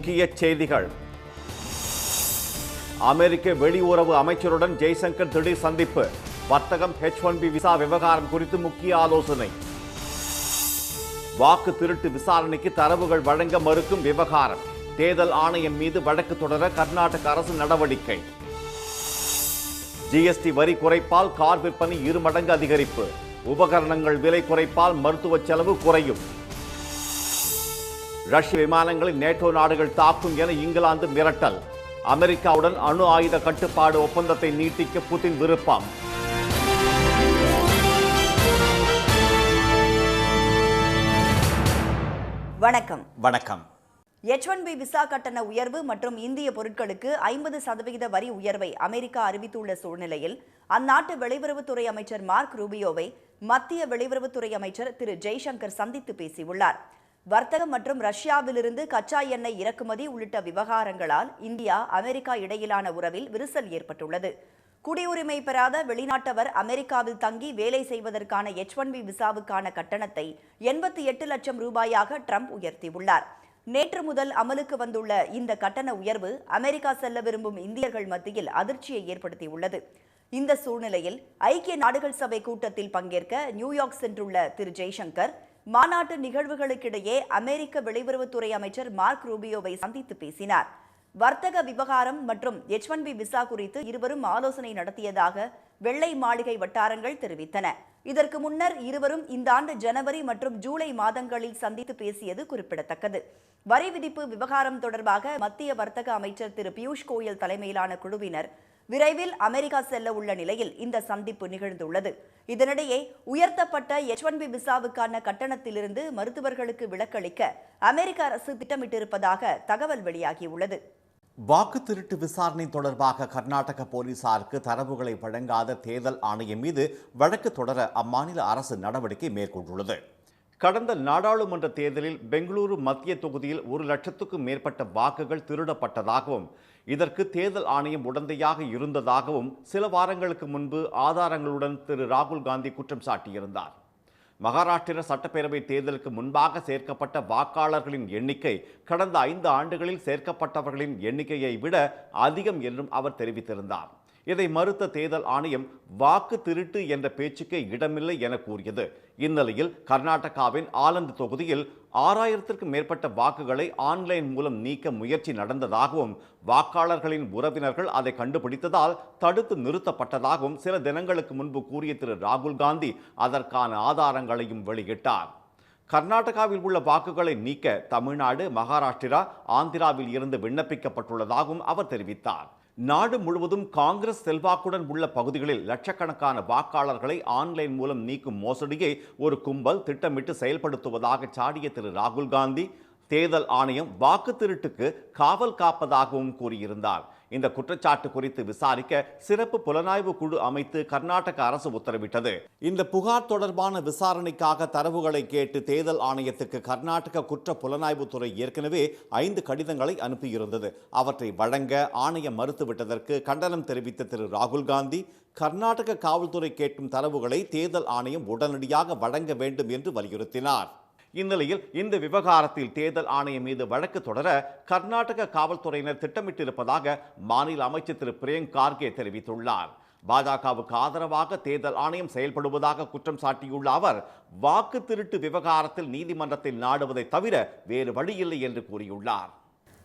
முக்கிய செய்திகள். அமெரிக்க வெளியுறவு அமைச்சருடன் ஜெய்சங்கர் திடீர் சந்திப்பு. வர்த்தகம், H1B விசா விவகாரம் குறித்து முக்கிய ஆலோசனை. வாக்கு திருட்டு விசாரணைக்கு தரவுகள் வழங்க மறுக்கும் விவகாரம். தேர்தல் ஆணையம் மீது வழக்கு தொடர கர்நாடக அரசு நடவடிக்கை. ஜிஎஸ்டி வரி குறைப்பால் கார் விற்பனை 2 மடங்கு அதிகரிப்பு. உபகரணங்கள் விலை குறைப்பால் மருத்துவ செலவு குறையும். ரஷ்ய விமானங்களை நேட்டோ நாடுகள் தாக்கும் என இங்கிலாந்து மிரட்டல். அமெரிக்காவுடன் அணு ஆயுத கட்டுப்பாடு ஒப்பந்தத்தை நீட்டிக்க புதின் விருப்பம். வணக்கம். வணக்கம். H1B விசா கட்டண உயர்வு மற்றும் இந்திய பொருட்களுக்கு 50% வரி உயர்வை அமெரிக்கா அறிவித்துள்ள சூழ்நிலையில் அந்நாட்டு வெளியுறவுத்துறை அமைச்சர் மார்க் ரூபியோவை மத்திய வெளியுறவுத்துறை அமைச்சர் திரு ஜெய்சங்கர் சந்தித்து பேசியுள்ளார். வர்த்தகம் மற்றும் ரஷ்யாவிலிருந்து கச்சா எண்ணெய் இறக்குமதி உள்ளிட்ட விவகாரங்களால் இந்தியா அமெரிக்கா இடையிலான உறவில் விரிசல் ஏற்பட்டுள்ளது. குடியுரிமை பெறாத வெளிநாட்டவர் அமெரிக்காவில் தங்கி வேலை செய்வதற்கான H1B விசாவுக்கான கட்டணத்தை 88 லட்சம் ரூபாயாக ட்ரம்ப் உயர்த்தியுள்ளார். நேற்று முதல் அமலுக்கு வந்துள்ள இந்த கட்டண உயர்வு அமெரிக்கா செல்ல விரும்பும் இந்தியர்கள் மத்தியில் அதிர்ச்சியை ஏற்படுத்தியுள்ளது. இந்த சூழ்நிலையில் ஐக்கிய நாடுகள் சபை கூட்டத்தில் பங்கேற்க நியூயார்க் சென்றுள்ள திரு ஜெய்சங்கர் மாநாட்டு நிகழ்வுகளுக்கிடையே அமெரிக்க வெளியுறவுத்துறை அமைச்சர் மார்க் ரூபியோவை சந்தித்து பேசினார். வர்த்தக விவகாரம் மற்றும் H1B விசா குறித்து இருவரும் ஆலோசனை நடத்தியதாக வெள்ளை மாளிகை வட்டாரங்கள் தெரிவித்தன. இதற்கு முன்னர் இருவரும் இந்த ஆண்டு ஜனவரி மற்றும் ஜூலை மாதங்களில் சந்தித்து பேசியது குறிப்பிடத்தக்கது. வரி விதிப்பு விவகாரம் தொடர்பாக மத்திய வர்த்தக அமைச்சர் திரு பியூஷ் கோயல் தலைமையிலான குழுவினர் விரைவில் அமெரிக்கா செல்ல உள்ள நிலையில் இந்த சந்திப்பு நிகழ்ந்துள்ளது. இதனிடையே உயர்த்தப்பட்ட H1B விசாவுக்கான கட்டணத்திலிருந்து மருத்துவர்களுக்கு விலக்களிக்க அமெரிக்க அரசு திட்டமிட்டிருப்பதாக தகவல் வெளியாகியுள்ளது. வாக்கு திருட்டு விசாரணை தொடர்பாக கர்நாடக போலீசாருக்கு தரவுகளை வழங்காத தேர்தல் ஆணையம் மீது வழக்கு தொடர அம்மாநில அரசு நடவடிக்கை மேற்கொண்டுள்ளது. கடந்த நாடாளுமன்ற தேர்தலில் பெங்களூரு மத்திய தொகுதியில் 1 லட்சத்துக்கும் மேற்பட்ட வாக்குகள் திருடப்பட்டதாகவும் இதற்கு தேர்தல் ஆணையம் உடந்தையாக இருந்ததாகவும் சில வாரங்களுக்கு முன்பு ஆதாரங்களுடன் திரு ராகுல் காந்தி குற்றம் சாட்டியிருந்தார். மகாராஷ்டிர சட்டப்பேரவை தேர்தலுக்கு முன்பாக சேர்க்கப்பட்ட வாக்காளர்களின் எண்ணிக்கை கடந்த 5 ஆண்டுகளில் சேர்க்கப்பட்டவர்களின் எண்ணிக்கையை விட அதிகம் என்றும் அவர் தெரிவித்திருந்தார். இதை மறுத்த தேர்தல் ஆணையம் வாக்கு திருட்டு என்ற பேச்சுக்கே இடமில்லை என கூறியது. இந்நிலையில் கர்நாடகாவின் ஆலந்து தொகுதியில் 6000க்கும் மேற்பட்ட வாக்குகளை ஆன்லைன் மூலம் நீக்க முயற்சி நடந்ததாகவும் வாக்காளர்களின் உறவினர்கள் அதை கண்டுபிடித்ததால் தடுத்து நிறுத்தப்பட்டதாகவும் சில தினங்களுக்கு முன்பு கூறிய திரு ராகுல் காந்தி அதற்கான ஆதாரங்களையும் வெளியிட்டார். கர்நாடகாவில் உள்ள வாக்குகளை நீக்க தமிழ்நாடு, மகாராஷ்டிரா, ஆந்திராவில் இருந்து விண்ணப்பிக்கப்பட்டுள்ளதாகவும் அவர் தெரிவித்தார். நாடு முழுவதும் காங்கிரஸ் செல்வாக்குடன் உள்ள பகுதிகளில் லட்சக்கணக்கான வாக்காளர்களை ஆன்லைன் மூலம் நீக்கும் மோசடியை ஒரு கும்பல் திட்டமிட்டு செயல்படுத்துவதாக சாடிய திரு ராகுல் காந்தி தேர்தல் ஆணையம் வாக்கு திருட்டுக்கு காவல் காப்பதாகவும் கூறியிருந்தார். இந்த குற்றச்சாட்டு குறித்து விசாரிக்க சிறப்பு புலனாய்வு குழு அமைத்து கர்நாடக அரசு உத்தரவிட்டது. இந்த புகார் தொடர்பான விசாரணைக்காக தரவுகளை கேட்டு தேர்தல் ஆணையத்துக்கு கர்நாடக குற்ற புலனாய்வுத்துறை ஏற்கனவே 5 கடிதங்களை அனுப்பியிருந்தது. அவற்றை வழங்க ஆணையம் மறுத்துவிட்டதற்கு கண்டனம் தெரிவித்த திரு ராகுல் காந்தி கர்நாடக காவல்துறை கேட்கும் தரவுகளை தேர்தல் ஆணையம் உடனடியாக வழங்க வேண்டும் என்று வலியுறுத்தினார். இந்நிலையில் இந்த விவகாரத்தில் தேர்தல் ஆணையம் மீது வழக்கு தொடர கர்நாடக காவல்துறையினர் திட்டமிட்டிருப்பதாக மாநில அமைச்சர் திரு பிரியங்க் கார்கே தெரிவித்துள்ளார். பாஜகவுக்கு ஆதரவாக தேர்தல் ஆணையம் செயல்படுவதாக குற்றம் சாட்டியுள்ள அவர் வாக்கு திருட்டு விவகாரத்தில் நீதிமன்றத்தை நாடுவதை தவிர வேறு வழியில்லை என்று கூறியுள்ளார்.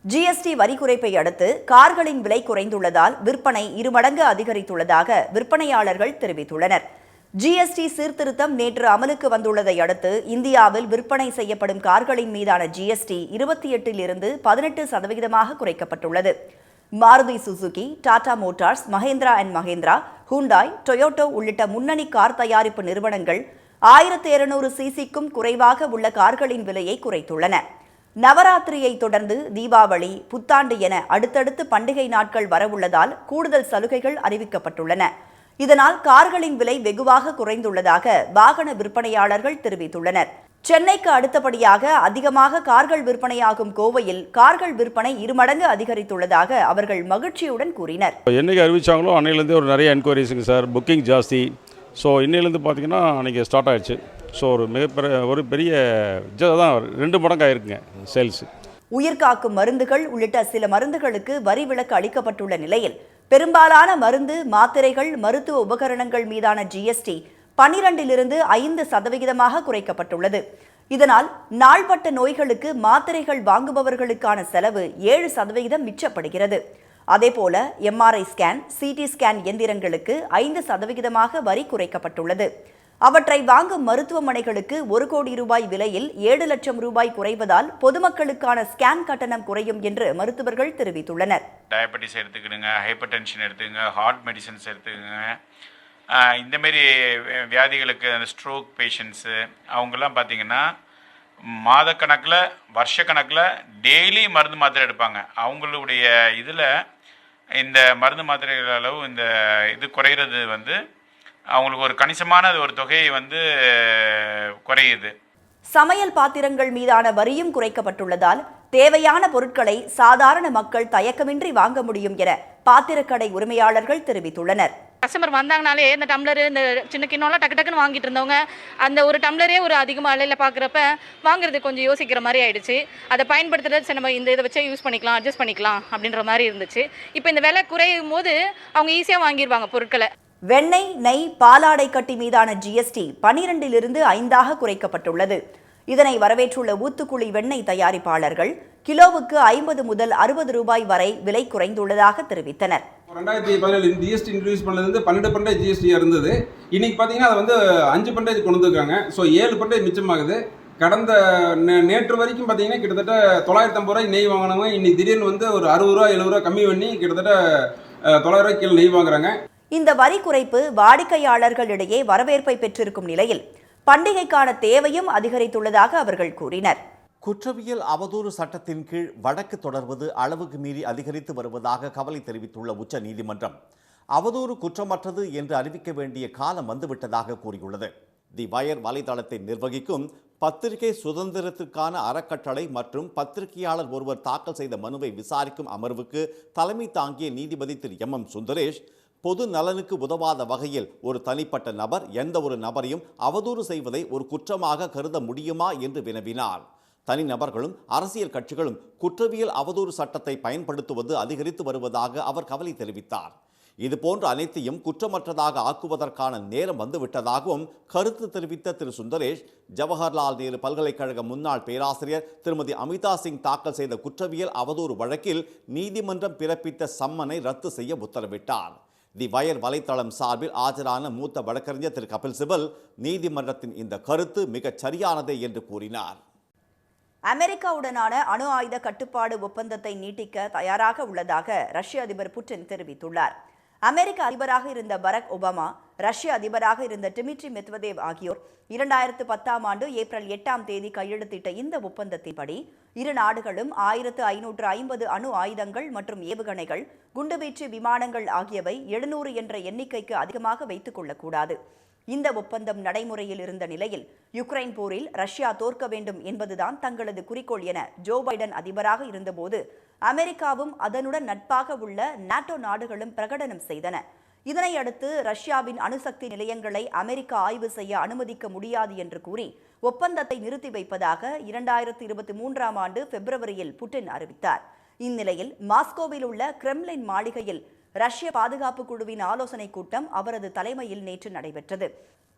ஜிஎஸ்டி வரி குறைப்பை அடுத்து கார்களின் விலை குறைந்துள்ளதால் விற்பனை 2 மடங்கு அதிகரித்துள்ளதாக விற்பனையாளர்கள் தெரிவித்துள்ளனர். ஜிஎஸ்டி சீர்திருத்தம் நேற்று அமலுக்கு வந்துள்ளதை அடுத்து இந்தியாவில் விற்பனை செய்யப்படும் கார்களின் மீதான ஜிஎஸ்டி 28 18% குறைக்கப்பட்டுள்ளது. Maruti Suzuki, Tata Motors, Mahindra and Mahindra, Hyundai, Toyota உள்ளிட்ட முன்னணி கார் தயாரிப்பு நிறுவனங்கள் 1200 சிசிக்கும் குறைவாக உள்ள கார்களின் விலையை குறைத்துள்ளன. நவராத்திரியை தொடர்ந்து தீபாவளி, புத்தாண்டு என அடுத்தடுத்து பண்டிகை நாட்கள் வரவுள்ளதால் கூடுதல் சலுகைகள் அறிவிக்கப்பட்டுள்ளன. இதனால் கார்களின் விலை வெகுவாக குறைந்துள்ளதாக வாகன விற்பனையாளர்கள் தெரிவித்துள்ளனர். சென்னைக்கு அடுத்தபடியாக அதிகமாக கார்கள் விற்பனையாகும் கோவையில் கார்கள் விற்பனை 2 மடங்கு அதிகரித்துள்ளதாக அவர்கள் மகிழ்ச்சியுடன் கூறினர். என்னைக்கு அறிவிச்சாங்களோ அன்னையிலேருந்து ஒரு நிறைய என்கொயரிஸுங்க சார், புக்கிங் ஜாஸ்தி. ஸோ இன்னையிலேருந்து பார்த்தீங்கன்னா அன்றைக்கி ஸ்டார்ட் ஆகிடுச்சு. ஸோ ஒரு பெரிய தான் 2 மடங்கு ஆயிருக்குங்க சேல்ஸ். உயிர்காக்கும் மருந்துகள் உள்ளிட்ட சில மருந்துகளுக்கு வரி விலக்கு அளிக்கப்பட்டுள்ள நிலையில் பெரும்பாலான மருந்து, மாத்திரைகள், மருத்துவ உபகரணங்கள் மீதான ஜிஎஸ்டி 12லிருந்து 5% குறைக்கப்பட்டுள்ளது. இதனால் நாள்பட்ட நோய்களுக்கு மாத்திரைகள் வாங்குபவர்களுக்கான செலவு 7% மிச்சப்படுகிறது. அதேபோல எம்ஆர்ஐ ஸ்கேன், சிடி ஸ்கேன் எந்திரங்களுக்கு 5% வரி குறைக்கப்பட்டுள்ளது. அவற்றை வாங்கும் மருத்துவமனைகளுக்கு 1 கோடி ரூபாய் விலையில் 7 லட்சம் ரூபாய் குறைவதால் பொதுமக்களுக்கான ஸ்கேன் கட்டணம் குறையும் என்று மருத்துவர்கள் தெரிவித்துள்ளனர். டயபெட்டிஸ் எடுத்துக்கிடுங்க, ஹைப்பர் டென்ஷன் எடுத்துக்கங்க, ஹார்ட் மெடிசன்ஸ் எடுத்துக்கங்க, இந்தமாரி வியாதிகளுக்கு அந்த ஸ்ட்ரோக் பேஷண்ட்ஸு அவங்கெல்லாம் பார்த்திங்கன்னா மாதக்கணக்கில் வருஷக்கணக்கில் டெய்லி மருந்து மாத்திரை எடுப்பாங்க. அவங்களுடைய இதில் இந்த மருந்து மாத்திரைகள் அளவு இந்த இது குறைகிறது அவங்களுக்கு ஒரு கணிசமான ஒரு தொகையை குறையுது. சமையல் பாத்திரங்கள் மீதான வரியும் குறைக்கப்பட்டுள்ளதால் தேவையான பொருட்களை சாதாரண மக்கள் தயக்கமின்றி வாங்க முடியும் என பாத்திரக்கடை உரிமையாளர்கள் தெரிவித்துள்ளனர். கஸ்டமர் வந்தாங்கனாலே இந்த டம்ளர், இந்த சின்ன கிண்ணம்லாம் டக்கு டக்குன்னு வாங்கிட்டு இருந்தவங்க அந்த ஒரு டம்ளரே ஒரு அதிகமாக விலையில் பார்க்குறப்ப வாங்குறது கொஞ்சம் யோசிக்கிற மாதிரி ஆயிடுச்சு. அதை பயன்படுத்துறது சரி நம்ம இதை வச்சே யூஸ் பண்ணிக்கலாம், அட்ஜஸ்ட் பண்ணிக்கலாம் அப்படின்ற மாதிரி இருந்துச்சு. இப்போ இந்த விலை குறையும் போது அவங்க ஈஸியாக வாங்கிடுவாங்க பொருட்களை. வெண்ணெய், நெய், பாலாடை கட்டி மீதான ஜிஎஸ்டி 12லிருந்து 5% குறைக்கப்பட்டுள்ளது. இதனை வரவேற்றுள்ள ஊத்துக்குளி வெண்ணெய் தயாரிப்பாளர்கள் கிலோவுக்கு 50 முதல் 60 ரூபாய் வரை விலை குறைந்துள்ளதாக தெரிவித்தனர். 2017 ஜிஎஸ்டி இன்ட்ரடியூஸ் பண்ணது 12% ஜிஎஸ்டி இருந்தது. இன்னைக்கு பார்த்தீங்கன்னா அதை 5% கொண்டு வந்துருக்காங்க. ஸோ 7% மிச்சமாகுது. கடந்த நேற்று வரைக்கும் பார்த்தீங்கன்னா கிட்டத்தட்ட 950 ரூபாய் நெய் வாங்கினவங்க இன்னைக்கு திடீர்னு ஒரு 60 ரூபா 70 ரூபா கம்மி பண்ணி கிட்டத்தட்ட 900 ரூபாய் கீழே நெய் வாங்குறாங்க. இந்த வரி குறைப்பு வாடிக்கையாளர்களிடையே வரவேற்பை பெற்றிருக்கும் நிலையில் பண்டிகைக்கான தேவையும் அதிகரித்துள்ளதாக அவர்கள் கூறினர். குற்றவியல் அவதூறு சட்டத்தின் கீழ் வழக்கு தொடர்வது அளவுக்கு மீறி அதிகரித்து வருவதாக கவலை தெரிவித்துள்ள உச்ச நீதிமன்றம் அவதூறு குற்றமற்றது என்று அறிவிக்க வேண்டிய காலம் வந்துவிட்டதாக கூறியுள்ளது. தி வயர் வலைதளத்தை நிர்வகிக்கும் பத்திரிகை சுதந்திரத்திற்கான அறக்கட்டளை மற்றும் பத்திரிகையாளர் ஒருவர் தாக்கல் செய்த மனுவை விசாரிக்கும் அமர்வுக்கு தலைமை தாங்கிய நீதிபதி திரு எம் சுந்தரேஷ் பொது நலனுக்கு உதவாத வகையில் ஒரு தனிப்பட்ட நபர் எந்த ஒரு நபரையும் அவதூறு செய்வதை ஒரு குற்றமாக கருத முடியுமா என்று வினவினார். தனிநபர்களும் அரசியல் கட்சிகளும் குற்றவியல் அவதூறு சட்டத்தை பயன்படுத்துவது அதிகரித்து வருவதாக அவர் கவலை தெரிவித்தார். இதுபோன்ற அனைத்தையும் குற்றமற்றதாக ஆக்குவதற்கான நேரம் வந்துவிட்டதாகவும் கருத்து தெரிவித்த திரு சுந்தரேஷ், ஜவஹர்லால் நேரு பல்கலைக்கழக முன்னாள் பேராசிரியர் திருமதி அமிதா சிங் தாக்கல் செய்த குற்றவியல் அவதூறு வழக்கில் நீதிமன்றம் பிறப்பித்த சம்மனை ரத்து செய்ய உத்தரவிட்டார். தி வயர் வலைத்தளம் சார்பில் ஆஜரான மூத்த வழக்கறிஞர் திரு கபில் சிபல் நீதிமன்றத்தின் இந்த கருத்து மிகச் சரியானதே என்று கூறினார். அமெரிக்காவுடனான அணு ஆயுத கட்டுப்பாடு ஒப்பந்தத்தை நீட்டிக்க தயாராக உள்ளதாக ரஷ்ய அதிபர் புட்டின் தெரிவித்துள்ளார். அமெரிக்க அதிபராக இருந்த பராக் ஒபாமா, ரஷ்ய அதிபராக இருந்த டிமிட்ரி மெத்வதேவ் ஆகியோர் 2010ஆம் ஆண்டு ஏப்ரல் 8ஆம் தேதி கையெழுத்திட்ட இந்த ஒப்பந்தத்தின்படி இரு நாடுகளும் 1550 அணு ஆயுதங்கள் மற்றும் ஏவுகணைகள், குண்டுவீச்சு விமானங்கள் ஆகியவை 700 என்ற எண்ணிக்கைக்கு அதிகமாக வைத்துக் கொள்ளக்கூடாது. இந்த ஒப்பந்தம் நடைமுறையில் இருந்த நிலையில் யுக்ரைன் போரில் ரஷ்யா தோற்க வேண்டும் என்பதுதான் தங்களது குறிக்கோள் என ஜோ பைடன் அதிபராக இருந்தபோது அமெரிக்காவும் அதனுடன் நட்பாக உள்ள நாட்டோ நாடுகளும் பிரகடனம் செய்தன. இதனையடுத்து ரஷ்யாவின் அணுசக்தி நிலையங்களை அமெரிக்கா ஆய்வு செய்ய அனுமதிக்க முடியாது என்று கூறி ஒப்பந்தத்தை நிறுத்தி வைப்பதாக 2023ஆம் ஆண்டு பிப்ரவரியில் புட்டின் அறிவித்தார். இந்நிலையில் மாஸ்கோவில் உள்ள கிரெம்லின் மாளிகையில் ரஷ்ய பாதுகாப்பு குழுவின் ஆலோசனை கூட்டம் அவரது தலைமையில் நேற்று நடைபெற்றது.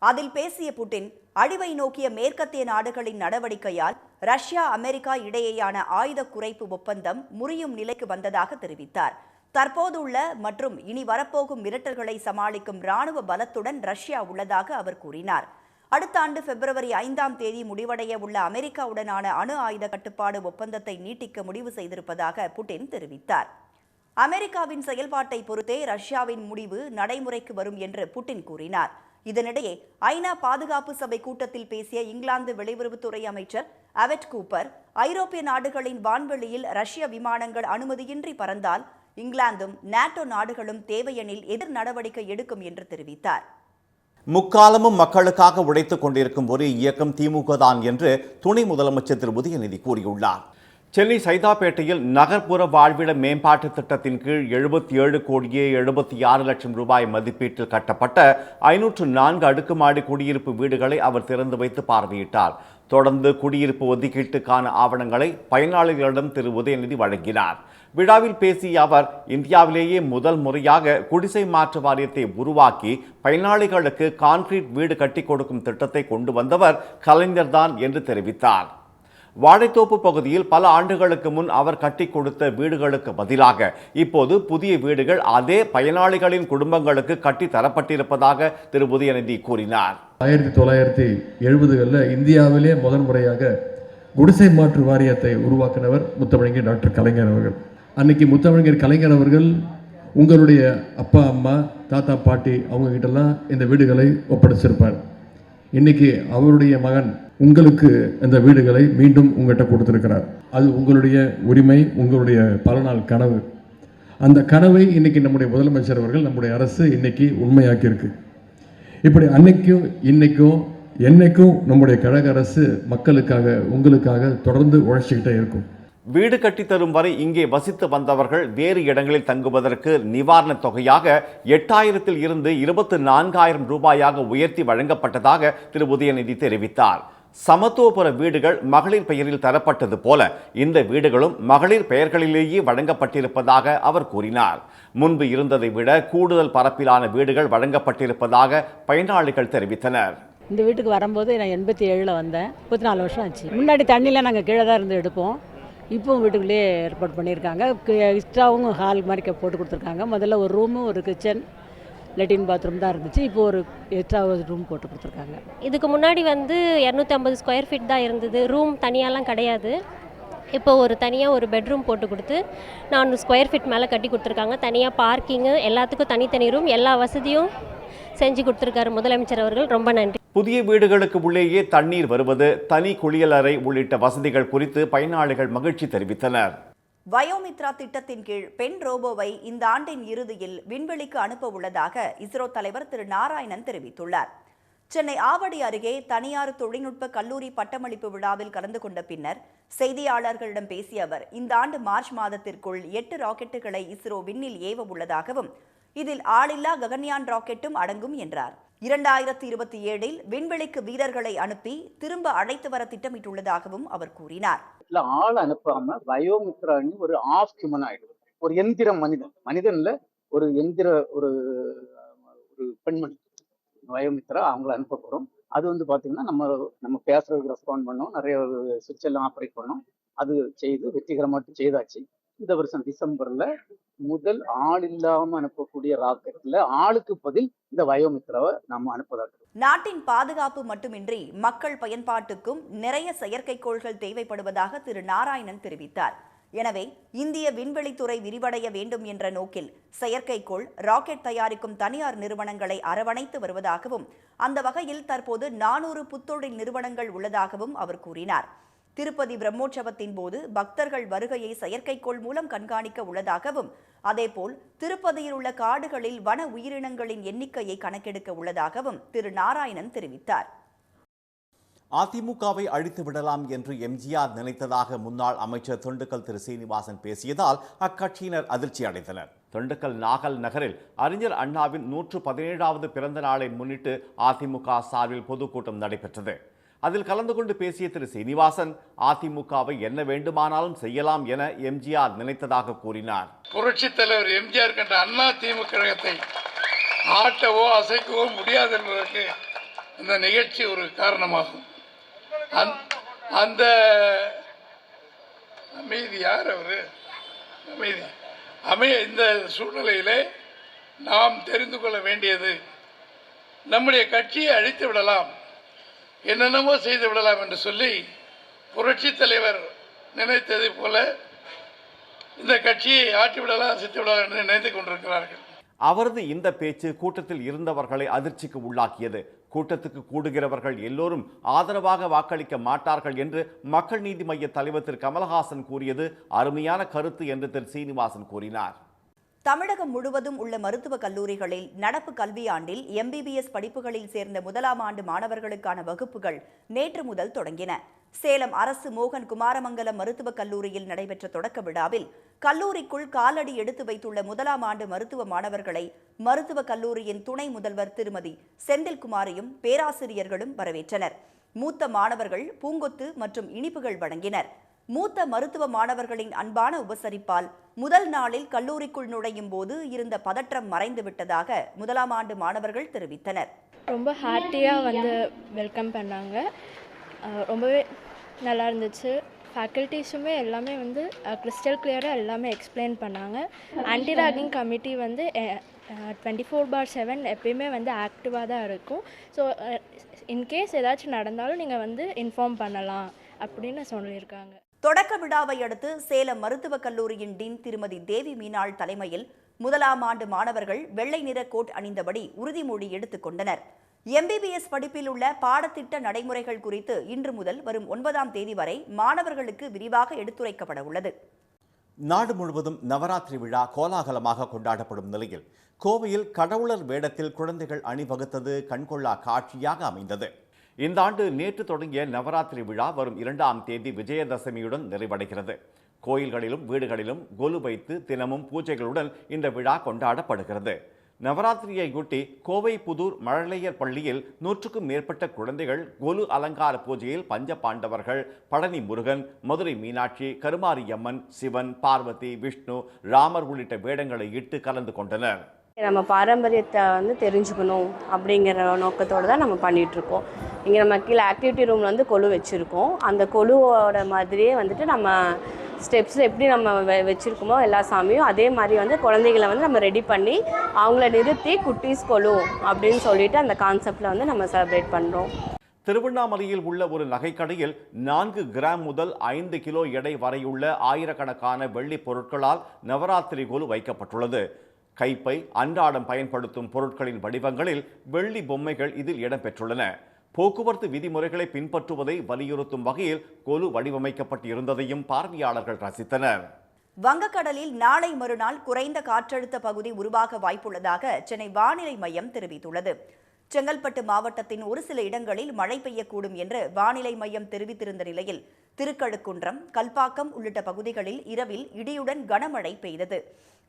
அதில் பேசிய புட்டின், அழிவை நோக்கிய மேற்கத்திய நாடுகளின் நடவடிக்கையால் ரஷ்யா அமெரிக்கா இடையேயான ஆயுத குறைப்பு ஒப்பந்தம் முறியும் நிலைக்கு வந்ததாக தெரிவித்தார். தற்போதுள்ள மற்றும் இனி வரப்போகும் மிரட்டல்களை சமாளிக்கும் ராணுவ பலத்துடன் ரஷ்யா உள்ளதாக அவர் கூறினார். அடுத்த ஆண்டு பிப்ரவரி 5ஆம் தேதி முடிவடைய உள்ள அமெரிக்காவுடனான அணு ஆயுத கட்டுப்பாடு ஒப்பந்தத்தை நீட்டிக்க முடிவு செய்திருப்பதாக புட்டின் தெரிவித்தார். அமெரிக்காவின் செயல்பாட்டை பொறுத்தே ரஷ்யாவின் முடிவு நடைமுறைக்கு வரும் என்று புட்டின் கூறினார். இதனிடையே ஐநா பாதுகாப்பு சபை கூட்டத்தில் பேசிய இங்கிலாந்து வெளியுறவுத்துறை அமைச்சர் அவெட் கூப்பர், ஐரோப்பிய நாடுகளின் வான்வெளியில் ரஷ்ய விமானங்கள் அனுமதியின்றி பறந்தால் இங்கிலாந்தும் நாட்டோ நாடுகளும் தேவையெனில் எதிர் நடவடிக்கை எடுக்கும் என்று தெரிவித்தார். முக்காலமும் மக்களுக்காக உழைத்துக் கொண்டிருக்கும் ஒரே இயக்கம் திமுக தான் என்று துணை முதலமைச்சர் திரு உதயநிதி கூறியுள்ளார். சென்னை சைதாப்பேட்டையில் நகர்ப்புற வாழ்விட மேம்பாட்டு திட்டத்தின் கீழ் 77 கோடியே 76 லட்சம் ரூபாய் மதிப்பீட்டில் கட்டப்பட்ட 504 அடுக்குமாடி குடியிருப்பு வீடுகளை அவர் திறந்து வைத்து பார்வையிட்டார். தொடர்ந்து குடியிருப்பு ஒதுக்கீட்டுக்கான ஆவணங்களை பயனாளிகளிடம் திரு உதயநிதி வழங்கினார். விழாவில் பேசிய அவர், இந்தியாவிலேயே முதல் முறையாக குடிசை மாற்று வாரியத்தை உருவாக்கி பயனாளிகளுக்கு கான்கிரீட் வீடு கட்டி கொடுக்கும் திட்டத்தை கொண்டு வந்தவர் கலைஞர்தான் என்று தெரிவித்தார். வாழைத்தோப்பு பகுதியில் பல ஆண்டுகளுக்கு முன் அவர் கட்டி கொடுத்த வீடுகளுக்கு பதிலாக இப்போது புதிய வீடுகள் அதே பயனாளிகளின் குடும்பங்களுக்கு கட்டி தரப்பட்டிருப்பதாக திரு உதயநிதி கூறினார். 1970களில் இந்தியாவிலே முதன் முறையாக குடிசை மாற்று வாரியத்தை உருவாக்கினவர் முத்தமிழர் டாக்டர் கலைஞர் அவர்கள். அன்னைக்கு முத்தமிழர் கலைஞர் அவர்கள் உங்களுடைய அப்பா அம்மா தாத்தா பாட்டி அவங்க கிட்டலாம் இந்த வீடுகளை ஒப்படைச்சிருப்பார். இன்னைக்கு அவருடைய மகன் உங்களுக்கு இந்த வீடுகளை மீண்டும் உங்கள்கிட்ட கொடுத்துருக்கிறார். அது உங்களுடைய உரிமை, உங்களுடைய பல நாள் கனவு. அந்த கனவை இன்னைக்கு நம்முடைய முதலமைச்சர் அவர்கள், நம்முடைய அரசு இன்னைக்கு உண்மையாக்கியிருக்கு. இப்படி அன்னைக்கும் இன்னைக்கும் என்னைக்கும் நம்முடைய கழக அரசு மக்களுக்காக, உங்களுக்காக தொடர்ந்து உழைச்சிக்கிட்டே இருக்கும். வீடு கட்டித்தரும் வரை இங்கே வசித்து வந்தவர்கள் வேறு இடங்களில் தங்குவதற்கு நிவாரணத் தொகையாக 8000 இருந்து 24,000 ரூபாயாக உயர்த்தி வழங்கப்பட்டதாக திரு உதயநிதி தெரிவித்தார். சமத்துவபுர வீடுகள் மகளிர் பெயரில் தரப்பட்டது போல இந்த வீடுகளும் மகளிர் பெயர்களிலேயே வழங்கப்பட்டிருப்பதாக அவர் கூறினார். முன்பு இருந்ததை விட கூடுதல் பரப்பிலான வீடுகள் வழங்கப்பட்டிருப்பதாக பயனாளிகள் தெரிவித்தனர். இந்த வீட்டுக்கு வரும்போது நான் 87ல் வந்தேன். 34 வருஷம் ஆச்சு. முன்னாடி தண்ணியில் நாங்கள் கீழே தான் இருந்து எடுப்போம். இப்போவும் வீட்டுக்குள்ளேயே ஏற்பாடு பண்ணியிருக்காங்க. எக்ஸ்ட்ராவும் ஹால் மாதிரி போட்டு கொடுத்துருக்காங்க. முதல்ல ஒரு ரூமு, ஒரு கிச்சன், லெட்டின் பாத்ரூம் தான் இருந்துச்சு. இப்போ ஒரு எக்ஸ்ட்ரா ஒரு ரூம் போட்டு கொடுத்துருக்காங்க. இதுக்கு முன்னாடி 250 ஸ்கொயர் ஃபீட் தான் இருந்தது. ரூம் தனியாலாம் கிடையாது. இப்போ தனியாக ஒரு பெட்ரூம் போட்டு கொடுத்து 400 ஸ்கொயர் ஃபீட் மேலே கட்டி கொடுத்துருக்காங்க. தனியாக பார்க்கிங்கு, எல்லாத்துக்கும் தனித்தனி ரூம், எல்லா வசதியும் செஞ்சு கொடுத்துருக்காரு முதலமைச்சர் அவர்கள். ரொம்ப நன்றி. புதிய வீடுகளுக்கு உள்ளேயே தண்ணீர் வருவது, தனி குளியலறை உள்ளிட்ட வசதிகள் குறித்து பயனாளிகள் மகிழ்ச்சி தெரிவித்தனர். வயோமித்ரா திட்டத்தின் கீழ் பெண் ரோபோவை இந்த ஆண்டின் இறுதியில் விண்வெளிக்கு அனுப்ப உள்ளதாக இஸ்ரோ தலைவர் திரு நாராயணன் தெரிவித்துள்ளார். சென்னை ஆவடி அருகே தனியார் தொழில்நுட்ப கல்லூரி பட்டமளிப்பு விழாவில் கலந்து கொண்ட பின்னர் செய்தியாளர்களிடம் பேசிய அவர், இந்த ஆண்டு மார்ச் மாதத்திற்குள் 8 ராக்கெட்டுகளை இஸ்ரோ விண்ணில் ஏவ உள்ளதாகவும் இதில் ஆளில்லா ககன்யான் ராக்கெட்டும் அடங்கும் என்றார். 2027இல் விண்வெளிக்கு வீரர்களை அனுப்பி திரும்ப அழைத்து வர திட்டமிட்டுள்ளதாகவும் அவர் கூறினார். ஆள் அனுப்பாம வயோமித்ரான்னு ஒரு ஆஃப் ஹியூமன் ஆயிடுது. ஒரு எந்திர மனிதன்ல ஒரு எந்திர ஒரு பெண்மணி வயோமித்ரா, அவங்கள அனுப்ப போறோம். அது பாத்தீங்கன்னா நம்ம பேசுறதுக்கு ரெஸ்பாண்ட் பண்ணோம், நிறைய சுவிட்ச் எல்லாம் ஆப்ரேட் பண்ணோம். அது செய்து வெற்றிகரமாட்டு செய்தாச்சு. இந்த வருஷம் டிசம்பர்ல முதல் ஆள் இல்லாம அனுப்பக்கூடிய ராக்கெட்ல ஆளுக்கு பதில் இந்த வயோமித்ராவை நம்ம அனுப்பதாக. நாட்டின் பாதுகாப்பு மட்டுமின்றி மக்கள் பயன்பாட்டுக்கும் நிறைய செயற்கைக்கோள்கள் தேவைப்படுவதாக திரு நாராயணன் தெரிவித்தார். எனவே இந்திய விண்வெளித்துறை விரிவடைய வேண்டும் என்ற நோக்கில் செயற்கைக்கோள், ராக்கெட் தயாரிக்கும் தனியார் நிறுவனங்களை அரவணைத்து வருவதாகவும் அந்த வகையில் தற்போது 400 புத்தொழில் நிறுவனங்கள் உள்ளதாகவும் அவர் கூறினார். திருப்பதி பிரம்மோற்சவத்தின் போது பக்தர்கள் வருகையை செயற்கைக்கோள் மூலம் கண்காணிக்க உள்ளதாகவும், அதேபோல் திருப்பதியில் உள்ள காடுகளில் வன உயிரினங்களின் எண்ணிக்கையை கணக்கெடுக்க உள்ளதாகவும் திரு நாராயணன் தெரிவித்தார். அதிமுகவை அழித்து விடலாம் என்று எம்ஜிஆர் நினைத்ததாக முன்னாள் அமைச்சர் திண்டுக்கல் திரு சீனிவாசன் பேசியதால் அக்கட்சியினர் அதிர்ச்சி அடைந்தனர். திண்டுக்கல் நாகல் நகரில் அறிஞர் அண்ணாவின் 117வது பிறந்த நாளை முன்னிட்டு அதிமுக சார்பில் பொதுக்கூட்டம் நடைபெற்றது. அதில் கலந்து கொண்டு பேசிய திரு சீனிவாசன், அதிமுகவை என்ன வேண்டுமானாலும் செய்யலாம் என எம்ஜிஆர் நினைத்ததாக கூறினார். புரட்சி தலைவர் எம்ஜிஆர் கண்ட அண்ணா திமுக கழகத்தை ஆட்டவோ அசைக்கவோ முடியாது என்பதற்கு இந்த நிகழ்ச்சி ஒரு காரணமாகும். அந்த அமைதி யார் அவரு இந்த சூழ்நிலையிலே நாம் தெரிந்து கொள்ள வேண்டியது, நம்முடைய கட்சியை அழித்து விடலாம், என்னென்னமோ செய்து விடலாம் என்று சொல்லி புரட்சி தலைவர் நினைத்ததை போல இந்த கட்சியை ஆட்டி விடலாம், அசைத்து விடலாம் என்று நினைத்துக் கொண்டிருக்கிறார்கள். அவரது இந்த பேச்சு கூட்டத்தில் இருந்தவர்களை அதிர்ச்சிக்கு உள்ளாக்கியது. கூட்டத்துக்கு கூடுகிறவர்கள் எல்லோரும் ஆதரவாக வாக்களிக்க மாட்டார்கள் என்று மக்கள் நீதி மய்ய தலைவர் திரு கமலஹாசன் கூறியது அருமையான கருத்து என்று திரு சீனிவாசன் கூறினார். தமிழகம் முழுவதும் உள்ள மருத்துவக் கல்லூரிகளில் நடப்பு கல்வியாண்டில் MBBS படிப்புகளில் சேர்ந்த முதலாம் ஆண்டு மாணவர்களுக்கான வகுப்புகள் நேற்று முதல் தொடங்கின. சேலம் அரசு மோகன் குமாரமங்கலம் மருத்துவக் கல்லூரியில் நடைபெற்ற தொடக்க விழாவில் கல்லூரிக்குள் காலடி எடுத்து வைத்துள்ள முதலாம் ஆண்டு மருத்துவ மாணவர்களை மருத்துவக் கல்லூரியின் துணை முதல்வர் திருமதி செந்தில்குமாரியும் பேராசிரியர்களும் வரவேற்றனர். மூத்த மாணவர்கள் பூங்கொத்து மற்றும் இனிப்புகள் வழங்கினர். மூத்த மருத்துவ மாணவர்களின் அன்பான உபசரிப்பால் முதல் நாளில் கல்லூரிக்குள் நுழையும் போது இருந்த பதற்றம் மறைந்து விட்டதாக முதலாம் ஆண்டு மாணவர்கள் தெரிவித்தனர். ரொம்ப ஹாப்பியாக வந்து வெல்கம் பண்ணாங்க. ரொம்பவே நல்லா இருந்துச்சு. ஃபேக்கல்ட்டிஸுமே எல்லாமே வந்து கிறிஸ்டல் கிளியராக எல்லாமே எக்ஸ்பிளைன் பண்ணாங்க. ஆன்டி ராகிங் கமிட்டி வந்து 24/7 எப்பயுமே வந்து ஆக்டிவாக தான் இருக்கும். ஸோ இன்கேஸ் ஏதாச்சும் நடந்தாலும் நீங்கள் வந்து இன்ஃபார்ம் பண்ணலாம் அப்படின்னு சொல்லியிருக்காங்க. தொடக்க விழாவை அடுத்து சேலம் மருத்துவக் கல்லூரியின் டீன் திருமதி தேவி மீனாள் தலைமையில் முதலாம் ஆண்டு மாணவர்கள் வெள்ளை நிற கோட் அணிந்தபடி உறுதிமொழி எடுத்துக் கொண்டனர். எம்பிபிஎஸ் படிப்பில் உள்ள பாடத்திட்ட நடைமுறைகள் குறித்து இன்று முதல் வரும் 9ஆம் தேதி வரை மாணவர்களுக்கு விரிவாக எடுத்துரைக்கப்பட உள்ளது. நாடு முழுவதும் நவராத்திரி விழா கோலாகலமாக கொண்டாடப்படும் நிலையில் கோவையில் கடவுளர் வேடத்தில் குழந்தைகள் அணிவகுத்தது கண்கொள்ளா காட்சியாக அமைந்தது. இந்த ஆண்டு நேற்று தொடங்கிய நவராத்திரி விழா வரும் 2ஆம் தேதி விஜயதசமியுடன் நிறைவடைகிறது. கோயில்களிலும் வீடுகளிலும் கொலு வைத்து தினமும் பூஜைகளுடன் இந்த விழா கொண்டாடப்படுகிறது. நவராத்திரியையொட்டி கோவை புதூர் மழலையர் பள்ளியில் 100க்கும் மேற்பட்ட குழந்தைகள் கொலு அலங்கார பூஜையில் பஞ்ச பாண்டவர்கள், பழனி முருகன், மதுரை மீனாட்சி, கருமாரியம்மன், சிவன், பார்வதி, விஷ்ணு, ராமர் உள்ளிட்ட வேடங்களை இட்டு கலந்து கொண்டனர். நம்ம பாரம்பரியத்தை வந்து தெரிஞ்சுக்கணும் அப்படிங்கிற நோக்கத்தோடு தான் நம்ம பண்ணிகிட்ருக்கோம். இங்கே நம்ம கீழே ஆக்டிவிட்டி ரூமில் வந்து கொலு வச்சுருக்கோம். அந்த கொலுவோட மாதிரியே வந்துட்டு நம்ம ஸ்டெப்ஸில் எப்படி நம்ம வச்சுருக்கோமோ எல்லா சாமியும் அதே மாதிரி வந்து குழந்தைகளை வந்து நம்ம ரெடி பண்ணி அவங்கள நிறுத்தி குட்டீஸ் கொலு அப்படின்னு சொல்லிட்டு அந்த கான்செப்டில் வந்து நம்ம செலிப்ரேட் பண்ணுறோம். திருவண்ணாமலையில் உள்ள ஒரு நகைக்கடையில் 4 கிராம் முதல் 5 கிலோ எடை வரையுள்ள ஆயிரக்கணக்கான வெள்ளி பொருட்களால் நவராத்திரி கொலு வைக்கப்பட்டுள்ளது. கைப்பை, அன்றாடம் பயன்படுத்தும் பொருட்களின் வடிவங்களில் வெள்ளி பொம்மைகள் இதில் இடம்பெற்றுள்ளன. போக்குவரத்து விதிமுறைகளை பின்பற்றுவதை வலியுறுத்தும் வகையில் கொலு வடிவமைக்கப்பட்டு இருந்ததையும் பார்வையாளர்கள் ரசித்தனர். வங்கக்கடலில் நாளை மறுநாள் குறைந்த காற்றழுத்த பகுதி உருவாக வாய்ப்புள்ளதாக சென்னை வானிலை மையம் தெரிவித்துள்ளது. செங்கல்பட்டு மாவட்டத்தின் ஒரு சில இடங்களில் மழை பெய்யக்கூடும் என்று வானிலை மையம் தெரிவித்திருந்த நிலையில் திருக்கழுக்குன்றம், கல்பாக்கம் உள்ளிட்ட பகுதிகளில் இரவில் இடியுடன் கனமழை பெய்தது.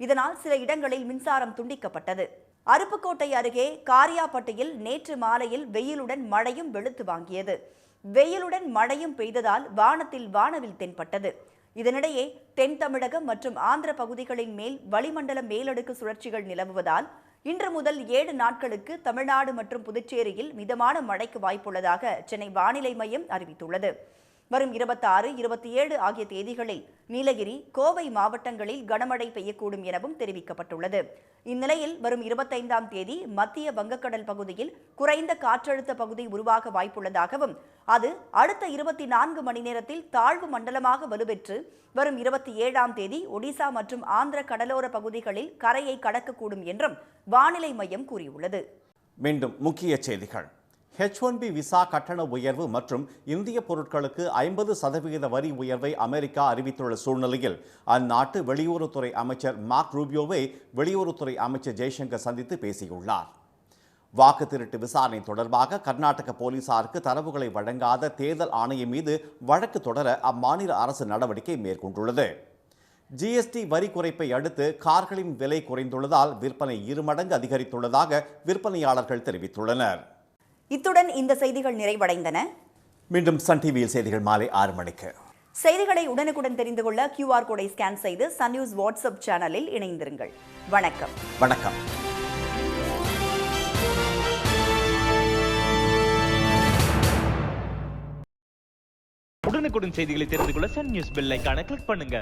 இதனால் சில இடங்களில் மின்சாரம் துண்டிக்கப்பட்டது. அருப்புக்கோட்டை அருகே காரியாப்பட்டியில் நேற்று மாலையில் வெயிலுடன் மழையும் வெளுத்து வாங்கியது. வெயிலுடன் மழையும் பெய்ததால் வானத்தில் வானவில் தென்பட்டது. இதனிடையே தென் தமிழகம் மற்றும் ஆந்திர பகுதிகளின் மேல் வளிமண்டல மேலடுக்கு சுழற்சிகள் நிலவுவதால் இன்று முதல் 7 நாட்களுக்கு தமிழ்நாடு மற்றும் புதுச்சேரியில் மிதமான மழைக்கு வாய்ப்புள்ளதாக சென்னை வானிலை மையம் அறிவித்துள்ளது. வரும் 26, 27 ஆகிய தேதிகளில் நீலகிரி, கோவை மாவட்டங்களில் கனமழை பெய்யக்கூடும் எனவும் தெரிவிக்கப்பட்டுள்ளது. இந்நிலையில் வரும் 25ஆம் தேதி மத்திய வங்கக்கடல் பகுதியில் குறைந்த காற்றழுத்த பகுதி உருவாக வாய்ப்புள்ளதாகவும் அது அடுத்த 24 மணி நேரத்தில் தாழ்வு மண்டலமாக வலுப்பெற்று வரும் 27ஆம் தேதி ஒடிசா மற்றும் ஆந்திர கடலோர பகுதிகளில் கரையை கடக்கக்கூடும் என்றும் வானிலை மையம் கூறியுள்ளது. மீண்டும் முக்கிய செய்திகள். H1B விசா கட்டண உயர்வு மற்றும் இந்திய பொருட்களுக்கு 50% வரி உயர்வை அமெரிக்கா அறிவித்துள்ள சூழ்நிலையில் அந்நாட்டு வெளியுறவுத்துறை அமைச்சர் மார்க் ரூபியோவை வெளியுறவுத்துறை அமைச்சர் ஜெய்சங்கர் சந்தித்து பேசியுள்ளார். வாக்கு திருட்டு விசாரணை தொடர்பாக கர்நாடக போலீசாருக்கு தரவுகளை வழங்காத தேர்தல் ஆணையம் மீது வழக்கு தொடர அம்மாநில அரசு நடவடிக்கை மேற்கொண்டுள்ளது. ஜிஎஸ்டி வரி குறைப்பை அடுத்து கார்களின் விலை குறைந்துள்ளதால் விற்பனை 2 மடங்கு அதிகரித்துள்ளதாக விற்பனையாளர்கள் தெரிவித்துள்ளனர். இத்துடன் இந்த செய்திகள் நிறைவடைந்தன. மீண்டும் சன் டிவியில் செய்திகள் மாலை 6 மணிக்கு. செய்திகளை உடனுக்குடன் தெரிந்து கொள்ள QR கோடை ஸ்கேன் செய்து சன் நியூஸ் வாட்ஸ்அப் சேனலில் இணைந்திருங்கள். வணக்கம். வணக்கம். உடனுக்குடன் செய்திகளை தெரிந்து கொள்ள சன் நியூஸ் பெல் ஐகானை கிளிக் பண்ணுங்க.